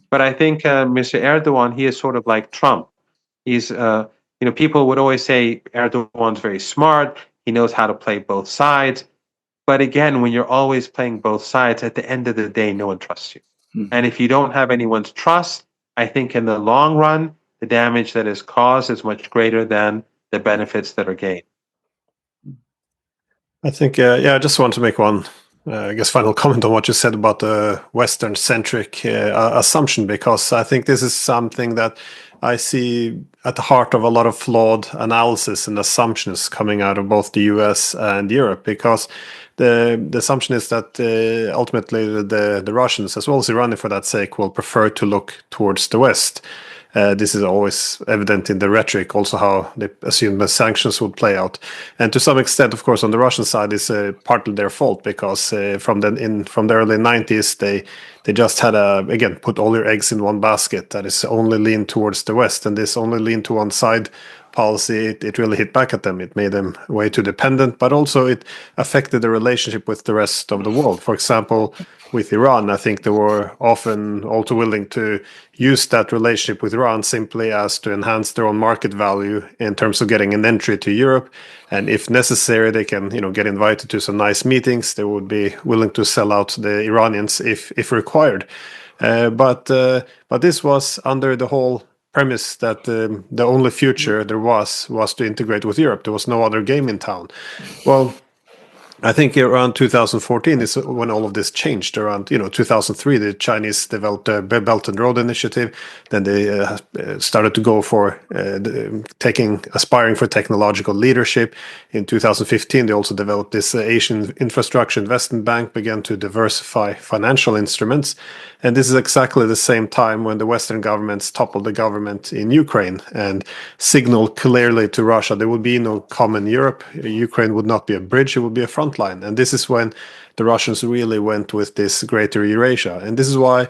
But I think Mr. Erdogan, he is sort of like Trump. He's, people would always say Erdogan's very smart. He knows how to play both sides. But again, when you're always playing both sides, at the end of the day, no one trusts you. And if you don't have anyone's trust, I think in the long run, the damage that is caused is much greater than the benefits that are gained. I think, I just want to make one, final comment on what you said about the Western-centric assumption, because I think this is something that I see at the heart of a lot of flawed analysis and assumptions coming out of both the US and Europe, because the assumption is that ultimately the Russians, as well as Iran for that sake, will prefer to look towards the West. This is always evident in the rhetoric, also how they assume the sanctions would play out. And to some extent, of course, on the Russian side, is partly their fault, because from the early 90s, they just had again, put all your eggs in one basket that is only lean towards the West. And this only lean to one side policy, it really hit back at them. It made them way too dependent, but also it affected the relationship with the rest of the world. For example, with Iran, I think they were often all too willing to use that relationship with Iran simply as to enhance their own market value in terms of getting an entry to Europe. And if necessary, they can, get invited to some nice meetings. They would be willing to sell out the Iranians if required. But this was under the whole premise that the only future there was to integrate with Europe. There was no other game in town. Well, I think around 2014 is when all of this changed. Around 2003, the Chinese developed a Belt and Road Initiative. Then they started to go for aspiring for technological leadership. In 2015, they also developed this Asian Infrastructure Investment Bank, began to diversify financial instruments. And this is exactly the same time when the Western governments toppled the government in Ukraine and signaled clearly to Russia there would be no common Europe. Ukraine would not be a bridge, it would be a front line. And this is when the Russians really went with this greater Eurasia. And this is why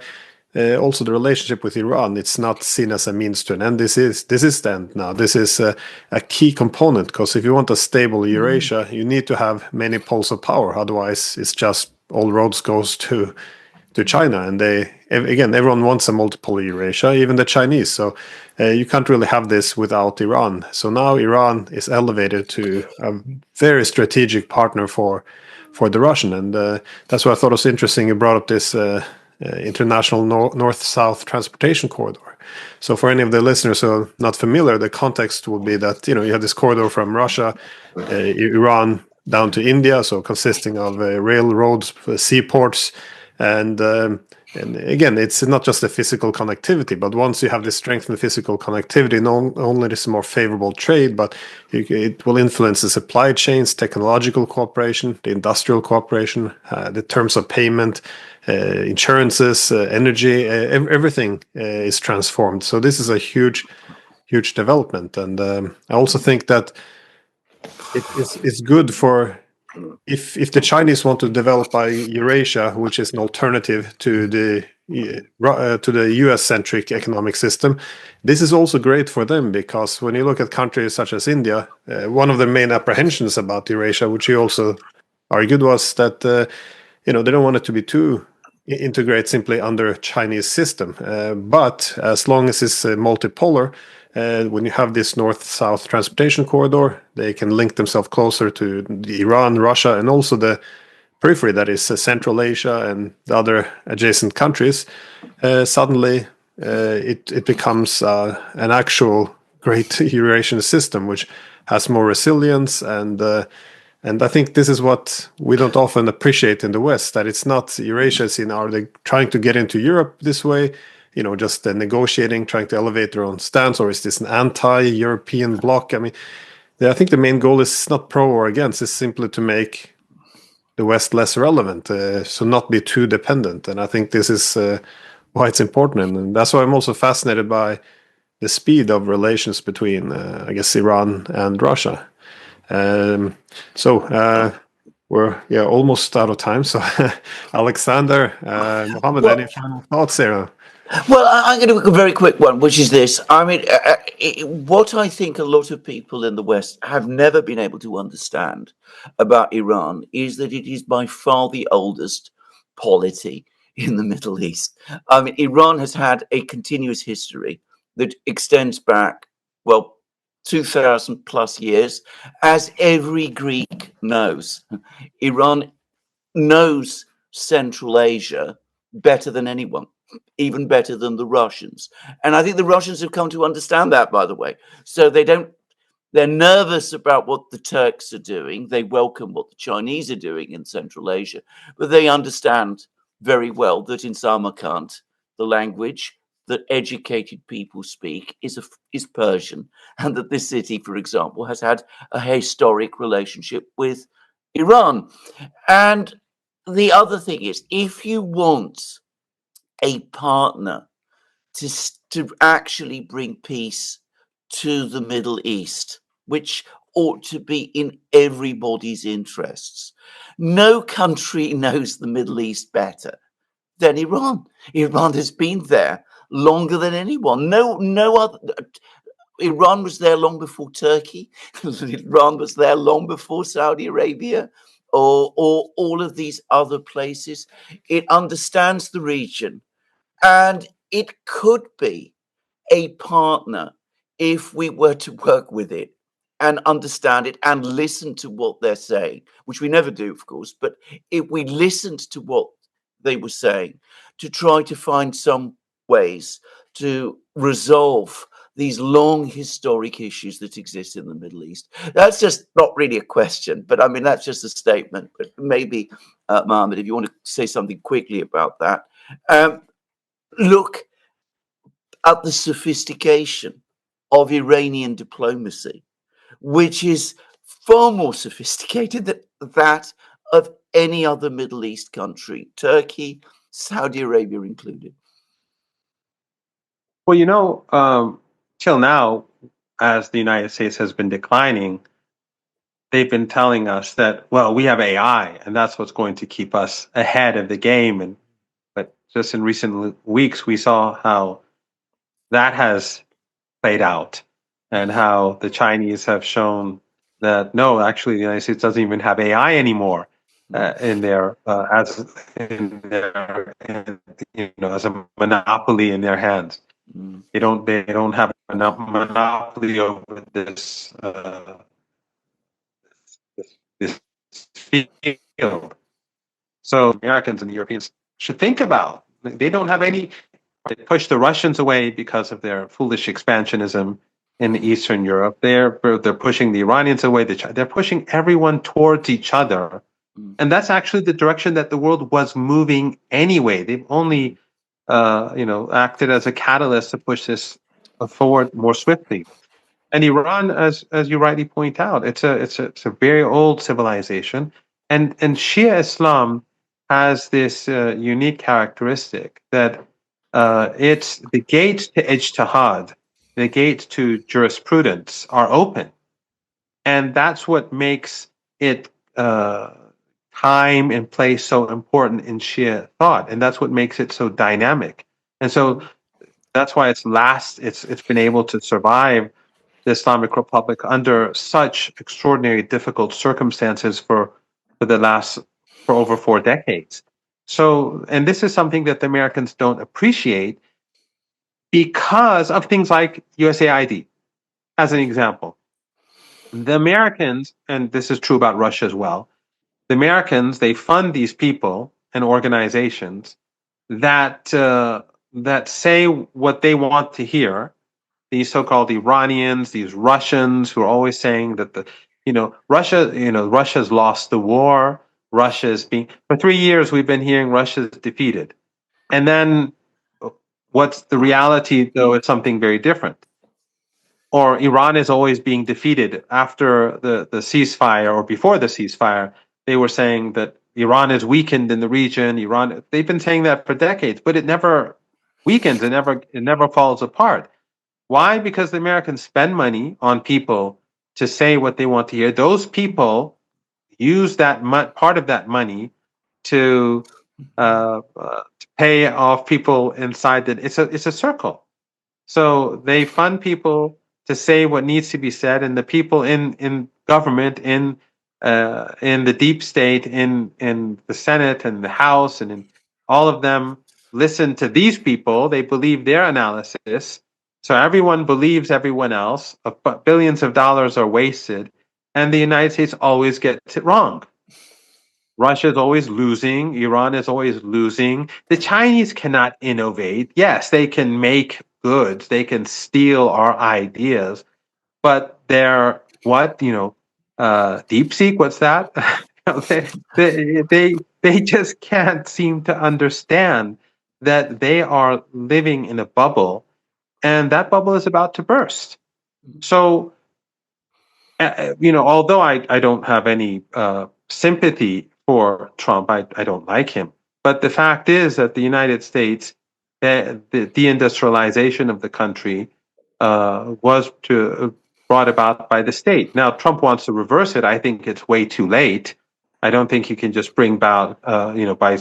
also the relationship with Iran, it's not seen as a means to an end. This is the end now. This is a key component, because if you want a stable Eurasia, you need to have many poles of power. Otherwise, it's just all roads goes to China. And everyone wants a multipolar Eurasia, even the Chinese. So you can't really have this without Iran. So now Iran is elevated to a very strategic partner for the Russian. And that's why I thought it was interesting you brought up this international north-south transportation corridor. So for any of the listeners who are not familiar, the context would be that, you have this corridor from Russia, Iran down to India, so consisting of railroads, seaports, and again, it's not just the physical connectivity, but once you have this strengthened physical connectivity, not only is more favorable trade, but it will influence the supply chains, technological cooperation, the industrial cooperation, the terms of payment, insurances, energy, everything is transformed. So this is a huge development, and I also think that it's good for if the Chinese want to develop Eurasia, which is an alternative to the US-centric economic system. This is also great for them, because when you look at countries such as India, one of the main apprehensions about Eurasia, which you also argued, was that they don't want it to be too integrate simply under Chinese system. But as long as it's multipolar, when you have this north-south transportation corridor, they can link themselves closer to Iran, Russia, and also the periphery, that is Central Asia and the other adjacent countries. Suddenly, it becomes an actual great Eurasian system, which has more resilience, and I think this is what we don't often appreciate in the West, that it's not Eurasia seen, are they trying to get into Europe this way, just negotiating, trying to elevate their own stance, or is this an anti-European bloc? I mean, I think the main goal is not pro or against, it's simply to make the West less relevant, so not be too dependent. And I think this is why it's important, and that's why I'm also fascinated by the speed of relations between, I guess, Iran and Russia. So we're almost out of time. So Alexander, Mohammed, any final thoughts here? Well, I'm going to make a very quick one, which is this. I mean, what I think a lot of people in the West have never been able to understand about Iran is that it is by far the oldest polity in the Middle East. I mean, Iran has had a continuous history that extends back, 2,000 plus years, as every Greek knows. Iran knows Central Asia better than anyone, even better than the Russians. And I think the Russians have come to understand that, by the way. So they're nervous about what the Turks are doing. They welcome what the Chinese are doing in Central Asia, but they understand very well that in Samarkand, the language that educated people speak is Persian, and that this city, for example, has had a historic relationship with Iran. And the other thing is, if you want a partner to actually bring peace to the Middle East, which ought to be in everybody's interests, no country knows the Middle East better than Iran. Iran has been there longer than anyone. No other. Iran was there long before Turkey. Iran was there long before Saudi Arabia, or all of these other places. It understands the region, and it could be a partner if we were to work with it and understand it and listen to what they're saying, which we never do, of course. But if we listened to what they were saying, to try to find some ways to resolve these long historic issues that exist in the Middle East. That's just not really a question, but I mean, that's just a statement. But maybe, Mohammed, if you want to say something quickly about that. Look at the sophistication of Iranian diplomacy, which is far more sophisticated than that of any other Middle East country, Turkey, Saudi Arabia included. Well, till now, as the United States has been declining, they've been telling us that, well, we have AI, and that's what's going to keep us ahead of the game. But just in recent weeks, we saw how that has played out, and how the Chinese have shown that no, actually, the United States doesn't even have AI anymore as a monopoly in their hands. They don't have a monopoly over this field. So Americans and Europeans should think about They don't have any. They push the Russians away because of their foolish expansionism in Eastern Europe. They're pushing the Iranians away. They're pushing everyone towards each other, and that's actually the direction that the world was moving anyway. They've only, acted as a catalyst to push this forward more swiftly. And Iran, as you rightly point out, it's a very old civilization, and Shia Islam has this unique characteristic that it's the gates to ijtihad, the gates to jurisprudence are open, and that's what makes it time and place so important in Shia thought, and that's what makes it so dynamic, and so that's why it's been able to survive the Islamic Republic under such extraordinary difficult circumstances for over 4 decades. So, and this is something that the Americans don't appreciate because of things like USAID. As an example, the Americans, and this is true about Russia as well, the Americans, they fund these people and organizations that say what they want to hear. These so-called Iranians, these Russians who are always saying that Russia's lost the war. For 3 years we've been hearing Russia's defeated. And then what's the reality, though? It's something very different. Or Iran is always being defeated. After the ceasefire or before the ceasefire, they were saying that Iran is weakened in the region. They've been saying that for decades, but it never weakens. It never falls apart. Why? Because the Americans spend money on people to say what they want to hear. Those people use that part of that money to pay off people inside that. It's a circle. So they fund people to say what needs to be said, and the people in government, in the deep state, in the Senate and the House, and in all of them listen to these people. They believe their analysis. So everyone believes everyone else. Billions of dollars are wasted, and the United States always gets it wrong. Russia is always losing. Iran is always losing. The Chinese cannot innovate. Yes, they can make goods. They can steal our ideas, but they're DeepSeek. What's that? they just can't seem to understand that they are living in a bubble. And that bubble is about to burst. So, although I don't have any sympathy for Trump, I don't like him. But the fact is that the United States, the deindustrialization of the country was brought about by the state. Now, Trump wants to reverse it. I think it's way too late. I don't think you can just bring about, by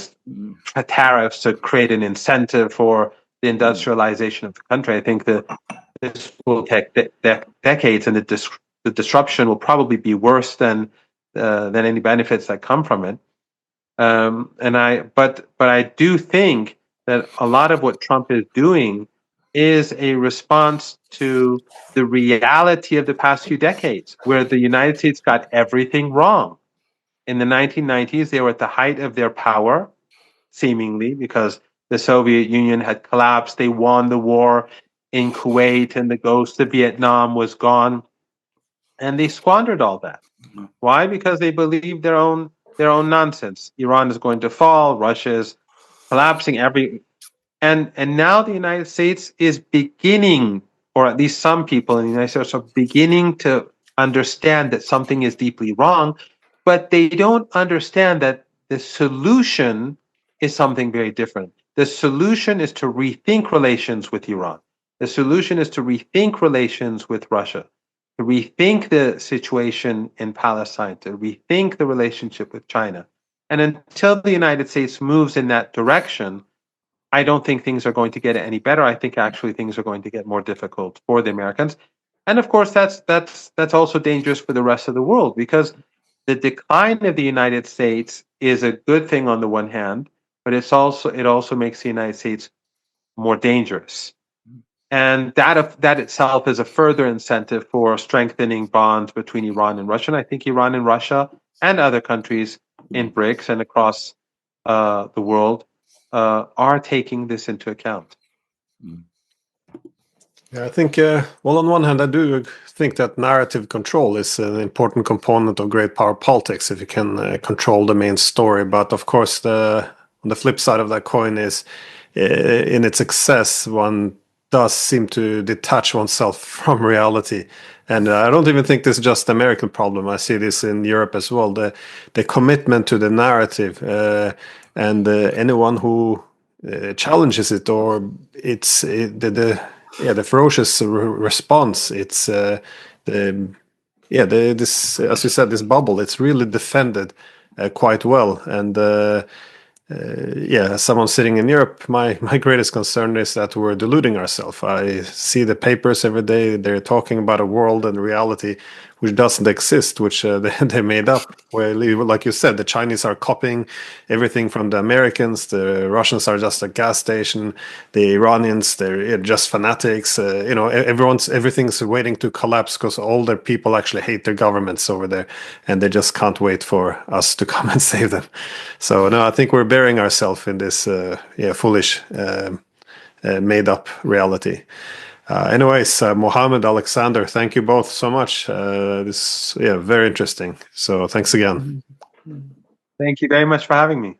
tariffs to create an incentive for the industrialization of the country. I think that this will take decades, and the disruption will probably be worse than any benefits that come from it. But I do think that a lot of what Trump is doing is a response to the reality of the past few decades, where the United States got everything wrong. In the 1990s, they were at the height of their power, seemingly, because the Soviet Union had collapsed. They won the war in Kuwait, and the ghost of Vietnam was gone. And they squandered all that. Why? Because they believed their own nonsense. Iran is going to fall. Russia is collapsing. And now the United States is beginning, or at least some people in the United States are beginning to understand that something is deeply wrong, but they don't understand that the solution is something very different. The solution is to rethink relations with Iran. The solution is to rethink relations with Russia, to rethink the situation in Palestine, to rethink the relationship with China. And until the United States moves in that direction, I don't think things are going to get any better. I think actually things are going to get more difficult for the Americans. And of course, that's also dangerous for the rest of the world, because the decline of the United States is a good thing on the one hand, but it also makes the United States more dangerous. And that itself is a further incentive for strengthening bonds between Iran and Russia. And I think Iran and Russia and other countries in BRICS and across the world are taking this into account. Yeah, I think, well, on one hand, I do think that narrative control is an important component of great power politics if you can control the main story. But of course, on the flip side of that coin is in its excess, one does seem to detach oneself from reality. And I don't even think this is just an American problem. I see this in Europe as well. The commitment to the narrative and anyone who challenges it or the ferocious response. It's this, as you said, this bubble. It's really defended quite well, and as someone sitting in Europe, my greatest concern is that we're deluding ourselves. I see the papers every day; they're talking about a world and reality which doesn't exist, which they made up. Well, like you said, the Chinese are copying everything from the Americans. The Russians are just a gas station. The Iranians, they're just fanatics. Everything's waiting to collapse because all their people actually hate their governments over there, and they just can't wait for us to come and save them. So no, I think we're burying ourselves in this foolish, made-up reality. Anyways, Mohammed, Alexander, thank you both so much. This very interesting. So thanks again. Thank you very much for having me.